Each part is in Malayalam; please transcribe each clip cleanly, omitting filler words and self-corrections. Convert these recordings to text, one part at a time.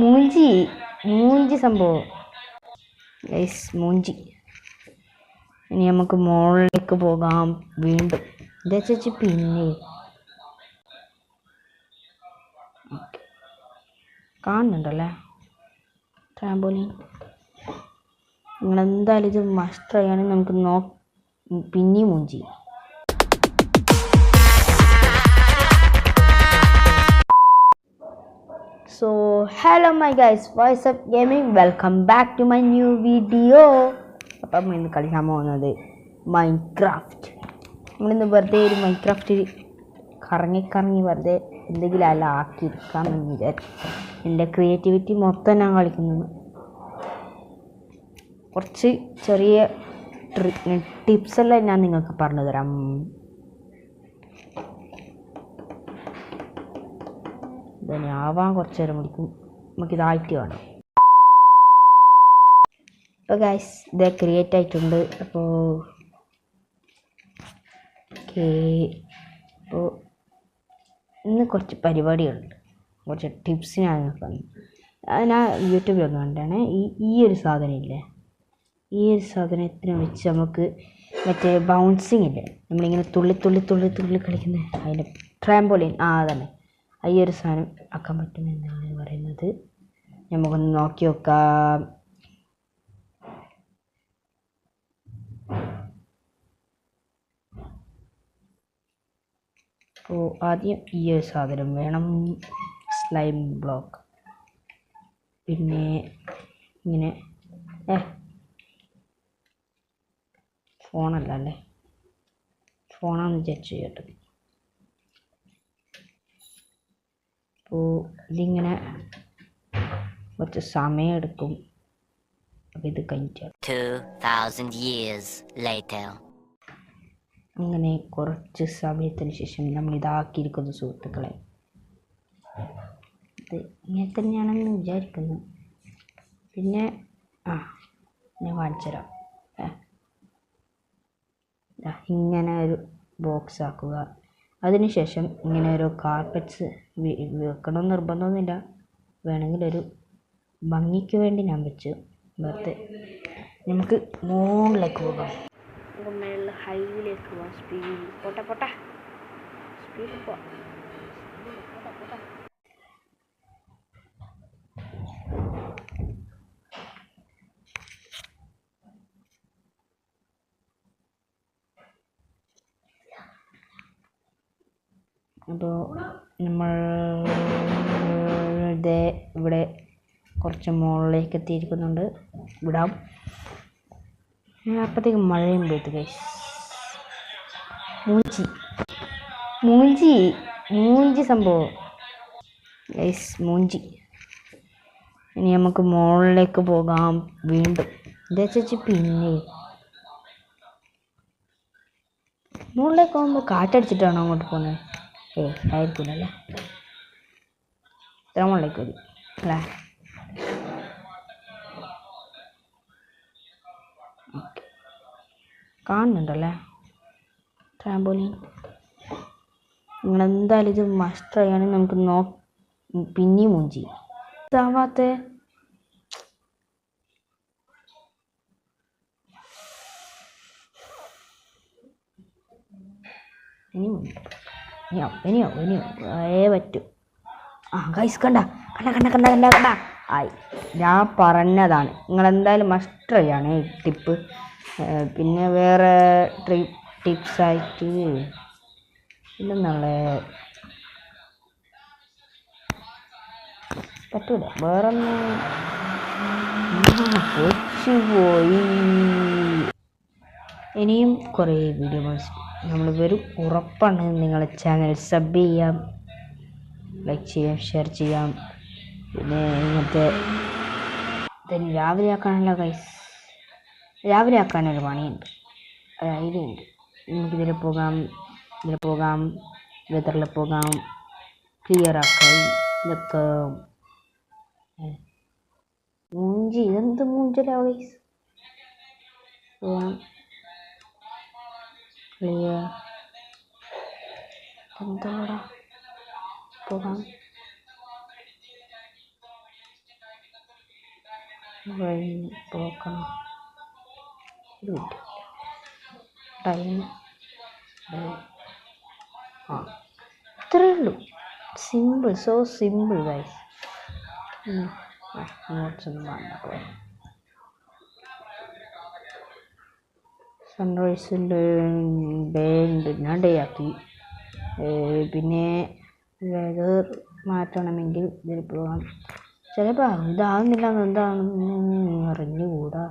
മൂഞ്ചി മൂഞ്ചി സംഭവം മൂഞ്ചി. ഇനി നമുക്ക് മുകളിലേക്ക് പോകാം വീണ്ടും. എന്താ ചേച്ചി പിന്നെ കാണുന്നുണ്ടല്ലേ ട്രാമ്പോലിൻ. നിങ്ങളെന്തായാലും ഇത് മസ്റ്റ് ട്രൈ ആണ്. നമുക്ക് പിന്നെയും മൂഞ്ചി. So hello my guys, what's up gaming, welcome back to my new video. അപ്പം ഇന്ന് കളിക്കാൻ പോകുന്നത് മൈൻക്രാഫ്റ്റ്. നമ്മളിന്ന് വെറുതെ ഒരു മൈൻക്രാഫ്റ്റിൽ കറങ്ങി വെറുതെ എന്തെങ്കിലും അല്ല ആക്കിയിരിക്കാമെന്ന് വിചാരിച്ചു. എൻ്റെ ക്രിയേറ്റിവിറ്റി മൊത്തം ഞാൻ കളിക്കുന്നത്. കുറച്ച് ചെറിയ ടിപ്സെല്ലാം ഞാൻ നിങ്ങൾക്ക് പറഞ്ഞു തരാം. ഇതന്നെ ആവാൻ കുറച്ച് നേരം പിടിക്കും. നമുക്കിതായിട്ട് വേണം. അപ്പോൾ ഗൈസ് ഇത് ക്രിയേറ്റ് ആയിട്ടുണ്ട്. അപ്പോൾ ഇന്ന് കുറച്ച് പരിപാടികളുണ്ട്, കുറച്ച് ടിപ്സ് ഞാൻ ഞാൻ യൂട്യൂബിലൊന്നും കണ്ടാണ്. ഈ ഒരു സാധനം ഇല്ലേ, ഈ ഒരു സാധനത്തിനെ വെച്ച് നമുക്ക് മറ്റേ ബൗൺസിങ് ഇല്ലേ, നമ്മളിങ്ങനെ തുള്ളി കളിക്കുന്ന അതിൻ്റെ ട്രാമ്പോലിൻ, അതന്നെ ഈ ഒരു സാധനം ആക്കാൻ പറ്റുമെന്നാണ് പറയുന്നത്. നമുക്കൊന്ന് നോക്കി നോക്കാം. അപ്പോൾ ആദ്യം ഈ ഒരു സാധനം വേണം, സ്ലൈം ബ്ലോക്ക്. പിന്നെ ഇങ്ങനെ ഫോണല്ല അല്ലേ, ഫോണാന്ന് വിചാരിച്ചു കേട്ടോ. അപ്പോൾ ഇതിങ്ങനെ കുറച്ച് സമയം എടുക്കും. അപ്പോൾ ഇത് കഴിഞ്ഞിട്ട് 2000 years later. അങ്ങനെ കുറച്ച് സമയത്തിന് ശേഷം നമ്മൾ ഇതാക്കിയിരിക്കുന്നു സുഹൃത്തുക്കളെ. ഇത് ഇങ്ങനെ തന്നെയാണെന്ന് വിചാരിക്കുന്നു. പിന്നെ ഞാൻ കാണിച്ചു തരാം. ഇങ്ങനെ ഒരു ബോക്സ് ആക്കുക. അതിനുശേഷം ഇങ്ങനെ ഒരു കാർപ്പറ്റ്സ് വെക്കണമെന്ന് നിർബന്ധമൊന്നുമില്ല, വേണമെങ്കിൽ ഒരു ഭംഗിക്ക് വേണ്ടി ഞാൻ വെച്ചു. വെറുതെ നമുക്ക് മുകളിലേക്ക് പോകാം. മേളിൽ ഹൈവിലേക്ക് പോകാം. സ്പീഡ് പോട്ടെ സ്പീഡ് പോവാം. അപ്പോൾ നമ്മൾ ഇവിടെ കുറച്ച് മുകളിലേക്ക് എത്തിയിരിക്കുന്നുണ്ട്. വിടാം. അപ്പോഴത്തേക്ക് മഴയും പെയ്തു ഗൈസ്. മൂഞ്ചി സംഭവം ഗൈസ്, മൂഞ്ചി. ഇനി നമുക്ക് മുകളിലേക്ക് പോകാം വീണ്ടും. എന്താ ചേച്ചി പിന്നെ മുകളിലേക്ക് പോകുമ്പോൾ കാറ്റടിച്ചിട്ടാണോ അങ്ങോട്ട് പോകുന്നത്? ആയിരിക്കില്ലല്ലേ, ഇത്ര മുകളിലേക്ക് വരും അല്ലേ. കാണുന്നുണ്ടല്ലേ ട്രാമ്പോലിൻ. നിങ്ങളെന്തായാലും ഇത് മസ്റ്റ് ട്രൈ ആണ്. നമുക്ക് പിന്നെയും മൂഞ്ചി. ഇതാവാത്ത ഇനിയോ പറ്റും. ഗൈസ് കണ്ട ആയി. ഞാൻ പറഞ്ഞതാണ്, നിങ്ങളെന്തായാലും മസ്റ്റ് ട്രൈ ആണ് ഈ ടിപ്പ്. പിന്നെ വേറെ ടിപ്സായിട്ട് ഇല്ലെന്നുള്ളേ പറ്റൂല. വേറൊന്ന് പോയി. ഇനിയും കുറേ വീഡിയോസ് നമ്മൾ വരും, ഉറപ്പാണ്. നിങ്ങളെ ചാനൽ സബ് ചെയ്യാം, ലൈക്ക് ചെയ്യാം, ഷെയർ ചെയ്യാം. പിന്നെ ഇങ്ങനത്തെ രാവിലെ ആക്കാനല്ല ഗൈസ്, രാവിലെ ആക്കാനൊരു പണിയുണ്ട്, ഇതുണ്ട്. നമുക്കിതിൽ പോകാം, വെതറിൽ പോകാം, ക്ലിയർ ആക്കാം. ഇതൊക്കെ മൂഞ്ചി. ഇതെന്ത് മൂഞ്ചല ഗൈസ്. ക്ലിയർ എന്താടാ പോകാം. കഴിഞ്ഞ് പോക്കണം. ടൈം ഇത്രയേ ഉള്ളൂ. Simple, so simple guys. നോട്ട്സൊന്നും വേണ്ട. സൺറൈസിൻ്റെ ഡേ ഉണ്ട്, ഞാൻ ഡേ ആക്കി. പിന്നെ വെതർ മാറ്റണമെങ്കിൽ ഇതിൽ പോകാം. ചിലപ്പോൾ ഇതാകുന്നില്ല, എന്താണെന്ന് അറിഞ്ഞുകൂടാ.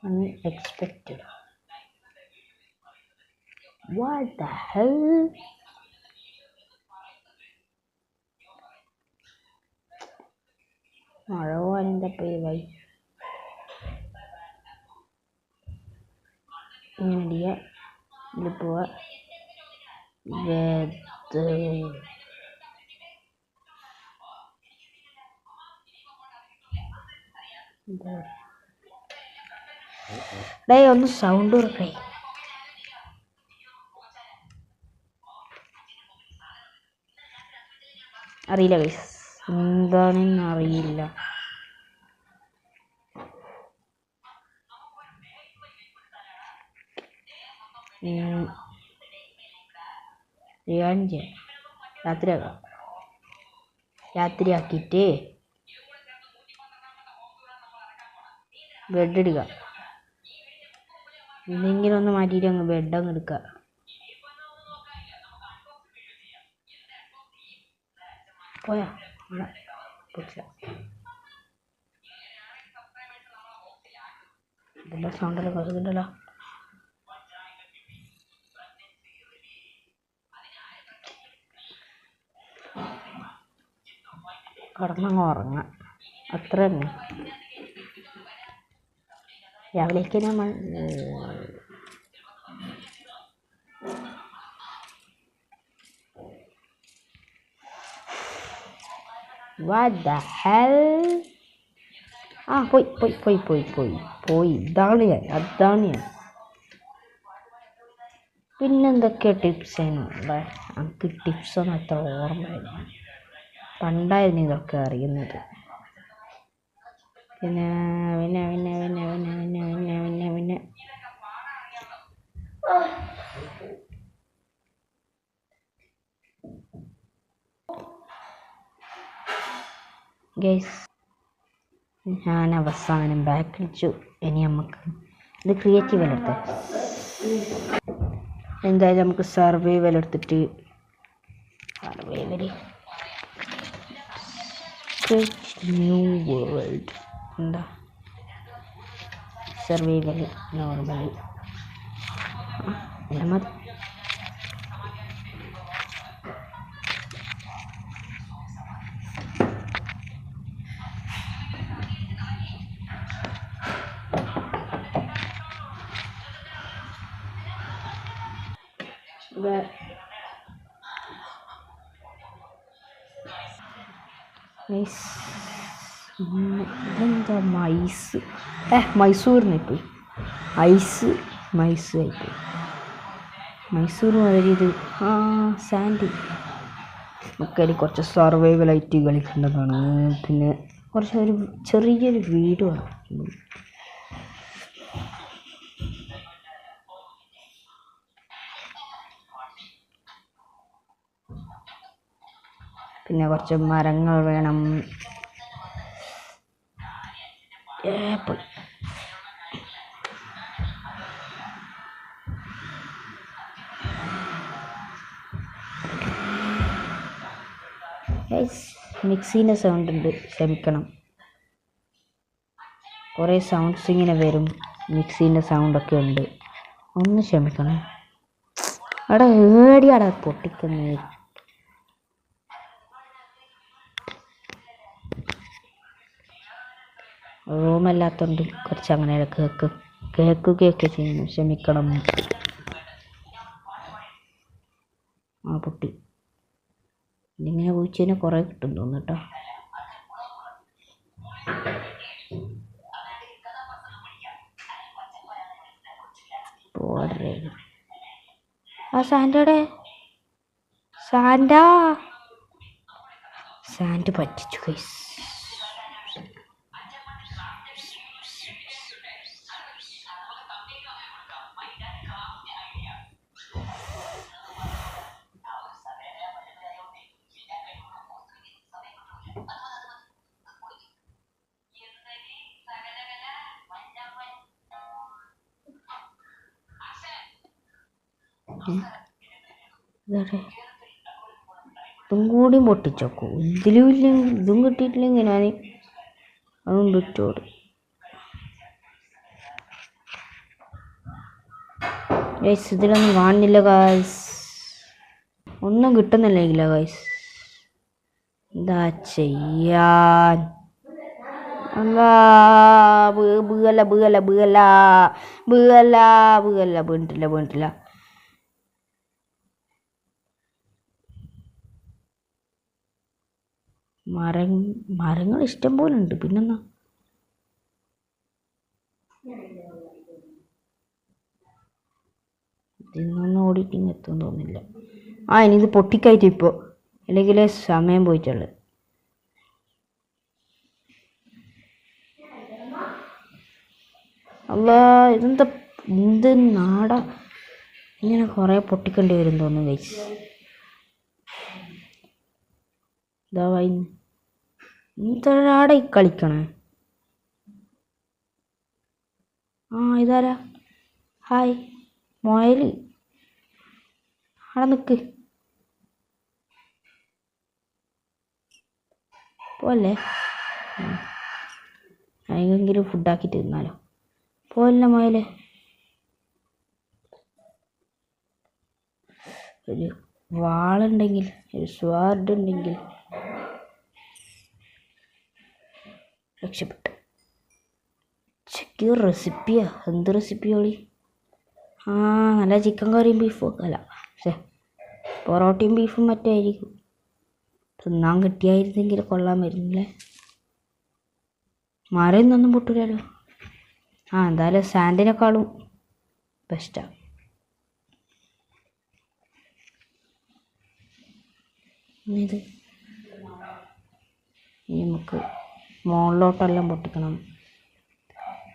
അൺഎക്സ്പെക്റ്റഡ്. What the hell? മഴ പോകാനെന്താ പേര്? ഇങ്ങനെ അടിക്കുക, ഇതിൽ പോവുക. ഡേ ഒന്ന് സൗണ്ട് കൊടുക്കേ. അറിയില്ല ഗൈസ്, എന്താണെന്ന് അറിയില്ല. രാത്രിയാക്കിയിട്ട് ബെഡ് ഇടുക. എന്തെങ്കിലും ഒന്ന് മാറ്റിയിട്ട് അങ്ങ് ബെഡ് അങ്ങ് എടുക്കുക. പോയാ ഇതെല്ലാം സൗണ്ടെല്ലാം കുറച്ചുണ്ടല്ലോ. കിടന്നങ്ങ് ഉറങ്ങാം, അത്ര തന്നെ. രാവിലേക്ക് നമ്മൾ What the hell? പോയി. അതാണ് ഞാൻ. പിന്നെന്തൊക്കെ ടിപ്സ് അതിനുള്ള? നമുക്ക് ടിപ്സൊന്നും അത്ര ഓർമ്മയില്ല. പണ്ടായിരുന്നു ഇതൊക്കെ അറിയുന്നത്. പിന്നെ ഗൈസ്, ഞാൻ അവസാനം ബാക്ക് അടിച്ചു. ഇനി നമുക്ക് ഇത് ക്രിയേറ്റീവ് എടുത്ത് എന്തായാലും നമുക്ക് സർവൈവൽ എടുത്തിട്ട് ന്യൂ വേൾഡ് എന്താ സർവൈവൽ നോർമൽ മതി. ഇതെന്താ മൈസൂരിനെ പോയി മൈസൂരായിപ്പോയി. മൈസൂർ മാതിരി ഇത് സാൻഡ്. നമുക്കതിൽ കുറച്ച് സർവൈവലായിട്ട് കളിക്കേണ്ടതാണ്. പിന്നെ ഒരു ചെറിയൊരു വീട് വേണം. പിന്നെ കുറച്ച് മരങ്ങൾ വേണം. മിക്സിൻ്റെ സൗണ്ട് ഉണ്ട്, ക്ഷമിക്കണം. കുറേ സൗണ്ട്സ് ഇങ്ങനെ വരും, മിക്സിൻ്റെ സൗണ്ടൊക്കെ ഉണ്ട്, ഒന്ന് ക്ഷമിക്കണം. അവിടെ ഏടിയാടാ പൊട്ടിക്കുന്നത്. റൂമല്ലാത്തോണ്ട് കുറച്ച് അങ്ങനെ കേൾക്കുകയൊക്കെ ചെയ്യുന്നു, ക്ഷമിക്കണം. പൊട്ടി. ഇതിങ്ങനെ കുഴിച്ചതിനെ കുറേ കിട്ടും തോന്നുന്നു കേട്ടോ. സാൻഡ് പറ്റിച്ചു ഗൈസ്. ഇതാടെ ഇതും കൂടിയും പൊട്ടിച്ചോക്കൂ. ഇതിലും ഇല്ലെങ്കിൽ ഇതും കിട്ടിയിട്ടില്ലെങ്കിൽ ഞാൻ അതും വിട്ടോട്. ഗൈസ് ഇതിലൊന്നും കാണുന്നില്ല ഗൈസ്, ഒന്നും കിട്ടുന്നില്ല ഗൈസ്. എന്താ ചെയ്യാൻ? അല്ലാ വീണിട്ടില്ല. മരങ്ങൾ ഇഷ്ടം പോലെ ഉണ്ട്. പിന്നെന്നാ ഇതിന്നൊന്നും ഓടിയിട്ടിങ് എത്തും തോന്നില്ല. ഇനി ഇത് പൊട്ടിക്കായിട്ട് ഇപ്പോൾ, അല്ലെങ്കിൽ സമയം പോയിട്ടുള്ളത്. അല്ല എന്ത് നാടാ, ഇങ്ങനെ കുറേ പൊട്ടിക്കേണ്ടി വരും തോന്നുന്നു ഗൈസ്. ഇതാ എന്താണ് ഈ കളിക്കണേ? ഇതാരാ? ഹായ് മൊയല്, അവിടെ നിൽക്ക് പോലെ. അതിനെങ്കിലും ഫുഡാക്കി തിന്നാലോ. പോല്ല മൊയല്. ഒരു വാളുണ്ടെങ്കിൽ, ഒരു സ്വാർഡ് ഉണ്ടെങ്കിൽ രക്ഷപ്പെട്ടു. ചിക്കൻ റെസിപ്പിയാ? എന്ത് റെസിപ്പിയോളി? നല്ല ചിക്കൻ കറിയും ബീഫും. അല്ല പൊറോട്ടയും ബീഫും മറ്റേ ആയിരിക്കും. തിന്നാൻ കിട്ടിയായിരുന്നെങ്കിൽ കൊള്ളാൻ വരുന്നില്ലേ. മരം ഇന്നൊന്നും പൊട്ടില്ലല്ലോ. എന്തായാലും സാൻഡിനേക്കാളും ബെസ്റ്റാണ്. ഇത് നമുക്ക് മുകളിലോട്ടെല്ലാം പൊട്ടിക്കണം.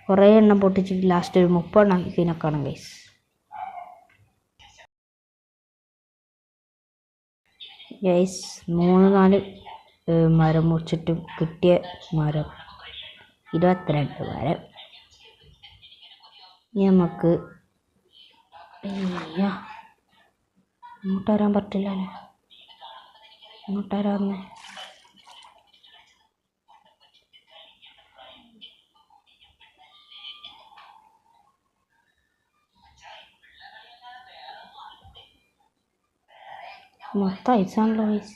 കുറേ എണ്ണം പൊട്ടിച്ചിട്ട് ലാസ്റ്റ് ഒരു 30 എണ്ണം ആക്കി കഴിഞ്ഞാൽ ഗൈസ്. ഗൈസ് 3-4 മരം മുറിച്ചിട്ടും കിട്ടിയ മരം 22 മരം. നമുക്ക് ഇങ്ങോട്ട് വരാൻ പറ്റില്ലല്ലോ. ഇങ്ങോട്ട് വരാമെന്ന്. മൊത്തം ഐസാണല്ലോ ഗൈസ്.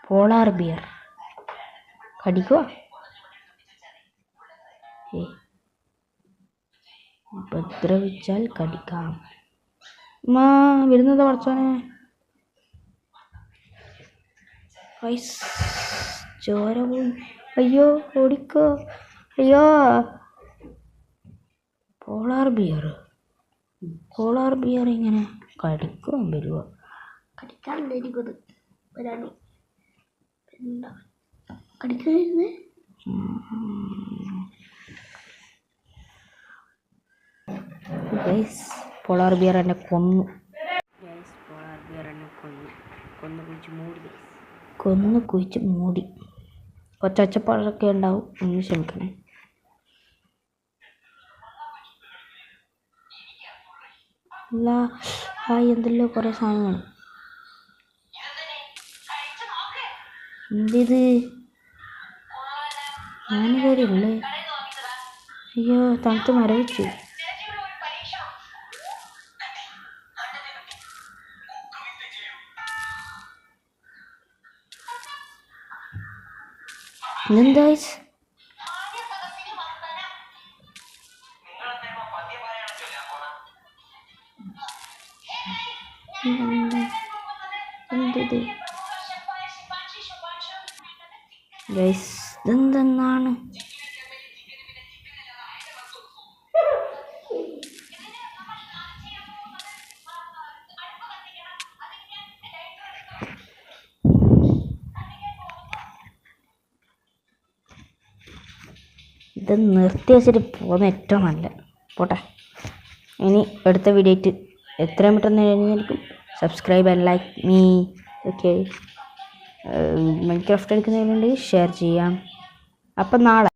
പോളാർ ബിയർ കടിക്കുക. ഉപദ്രവിച്ചാൽ കടിക്കാം. വരുന്നത് പഠിച്ചോനെ. ഗൈസ് ചോര പോയി. അയ്യോ ഓടിക്കോ. അയ്യോ പോളാർ ബിയർ ഇങ്ങനെ കടിക്കാൻ വരുമോ? കടിക്കാനുണ്ടായിരിക്കും വരാണ്. എന്താ കടിക്കാതിരുന്നേ? പോളാർ ബിയർ എന്നെ കൊന്നു. കൊന്നു കുഴിച്ച് മൂടി. കൊച്ചൊച്ചപ്പാടൊക്കെ ഉണ്ടാവും, ഒന്ന് ക്ഷമിക്കണേ. അല്ല എന്തെല്ലോ കുറേ സാധനങ്ങൾ. എന്തിത്? ഞാനിതല്ലേ. അയ്യോ തണുത്ത് മരവിച്ചു. ഇതെന്താ? എന്തിത് ഗൈസ്? ഇതെന്തെന്നാണ്? ഇത് നിർത്തി വെച്ചിട്ട് പോകുന്ന ഏറ്റവും നല്ല. പോട്ടെ, ഇനി അടുത്ത വീഡിയോ ആയിട്ട് എത്രയും പെട്ടെന്ന് കഴിഞ്ഞായിരിക്കും. Subscribe and like me. Okay, Minecraft എടുക്കുന്നതിനുണ്ടെങ്കിൽ ഷെയർ ചെയ്യാം. അപ്പം നാളെ